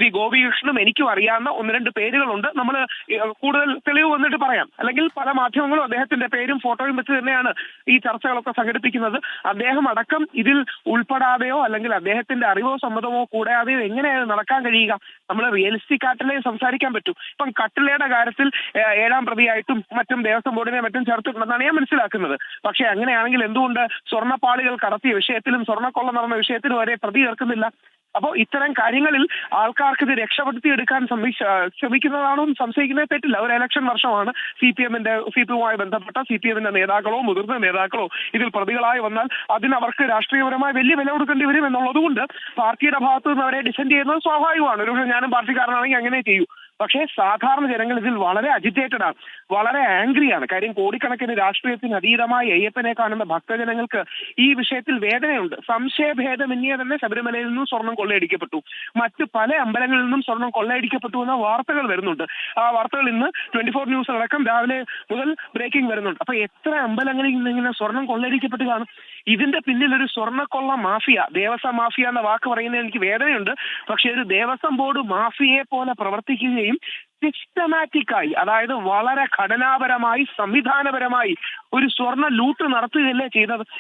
ശ്രീ ഗോപികൃഷ്ണനും എനിക്കും അറിയാവുന്ന ഒന്ന് രണ്ട് പേരുകളുണ്ട്. നമ്മൾ കൂടുതൽ തെളിവ് വന്നിട്ട് പറയാം. അല്ലെങ്കിൽ പല മാധ്യമങ്ങളും അദ്ദേഹത്തിന്റെ പേരും ഫോട്ടോയും വെച്ച് തന്നെയാണ് ഈ ചർച്ചകളൊക്കെ സംഘടിപ്പിക്കുന്നത്. അദ്ദേഹം അടക്കം ഇതിൽ ഉൾപ്പെടാതെയോ അല്ലെങ്കിൽ അദ്ദേഹത്തിന്റെ അറിവോ സമ്മതമോ കൂടാതെയോ എങ്ങനെയാണ് നടക്കാൻ കഴിയുക? നമ്മൾ റിയലിസ്റ്റിക് ആയിട്ടല്ലേ സംസാരിക്കാൻ പറ്റൂ. ഇപ്പം കട്ടിലയുടെ കാര്യത്തിൽ 7ാം പ്രതിയായിട്ടും മറ്റും ദേവസ്വം ബോർഡിനെ മറ്റും ചേർത്തിട്ടുണ്ടെന്നാണ് ഞാൻ മനസ്സിലാക്കുന്നത്. പക്ഷേ അങ്ങനെയാണെങ്കിൽ എന്തുകൊണ്ട് സ്വർണ്ണപ്പാളികൾ കടത്തിയ വിഷയത്തിലും സ്വർണ്ണക്കൊള്ള നടന്ന വിഷയത്തിലും വരെ പ്രതി ചേർക്കുന്നില്ല? അപ്പോൾ ഇത്തരം കാര്യങ്ങളിൽ ആൾക്കാർക്ക് ഇത് രക്ഷപ്പെടുത്തിയെടുക്കാൻ ശ്രമിക്കുന്നതാണെന്ന് സംശയിക്കുന്നതിൽ തെറ്റില്ല. ഒരു ഇലക്ഷൻ വർഷമാണ്. സിപിഎമ്മുമായി ബന്ധപ്പെട്ട സിപിഎമ്മിന്റെ നേതാക്കളോ മുതിർന്ന നേതാക്കളോ ഇതിൽ പ്രതികളായി വന്നാൽ അതിനവർക്ക് രാഷ്ട്രീയപരമായി വലിയ വില കൊടുക്കേണ്ടി വരും എന്നുള്ളതുകൊണ്ട് പാർട്ടിയുടെ ഭാഗത്തു നിന്ന് അവരെ ഡിഫെൻഡ് ചെയ്യുന്നത് സ്വാഭാവികമാണ്. ഒരുപക്ഷെ ഞാനും പാർട്ടിക്കാരനാണെങ്കിൽ അങ്ങനെ ചെയ്യൂ. പക്ഷേ സാധാരണ ജനങ്ങൾ ഇതിൽ വളരെ അജിറ്റേറ്റഡ് ആണ്, വളരെ ആംഗ്രിയാണ്. കാര്യം കോടിക്കണക്കിന് രാഷ്ട്രീയത്തിന് അതീതമായി അയ്യപ്പനെ കാണുന്ന ഭക്തജനങ്ങൾക്ക് ഈ വിഷയത്തിൽ വേദനയുണ്ട്. സംശയഭേദമന്യേ തന്നെ ശബരിമലയിൽ നിന്നും സ്വർണം കൊള്ളയടിക്കപ്പെട്ടു, മറ്റ് പല അമ്പലങ്ങളിൽ നിന്നും സ്വർണം കൊള്ളയടിക്കപ്പെട്ടു എന്ന വാർത്തകൾ വരുന്നുണ്ട്. ആ വാർത്തകൾ ഇന്ന് 24 ന്യൂസ് അടക്കം രാവിലെ മുതൽ ബ്രേക്കിംഗ് വരുന്നുണ്ട്. അപ്പൊ എത്ര അമ്പലങ്ങളിൽ നിന്ന് ഇങ്ങനെ സ്വർണം കൊള്ളയടിക്കപ്പെട്ട് കാണും? ഇതിന്റെ പിന്നിൽ ഒരു സ്വർണ്ണക്കൊള്ള മാഫിയ, ദേവസ്വം മാഫിയ എന്ന വാക്ക് പറയുന്നത് എനിക്ക് വേദനയുണ്ട്. പക്ഷെ ഒരു ദേവസ്വം ബോർഡ് മാഫിയയെ പോലെ പ്രവർത്തിക്കുകയും സിസ്റ്റമാറ്റിക്കായി, അതായത് വളരെ ഘടനാപരമായി സംവിധാനപരമായി ഒരു സ്വർണ്ണ ലൂട്ട് നടത്തുകയല്ലേ ചെയ്തത്.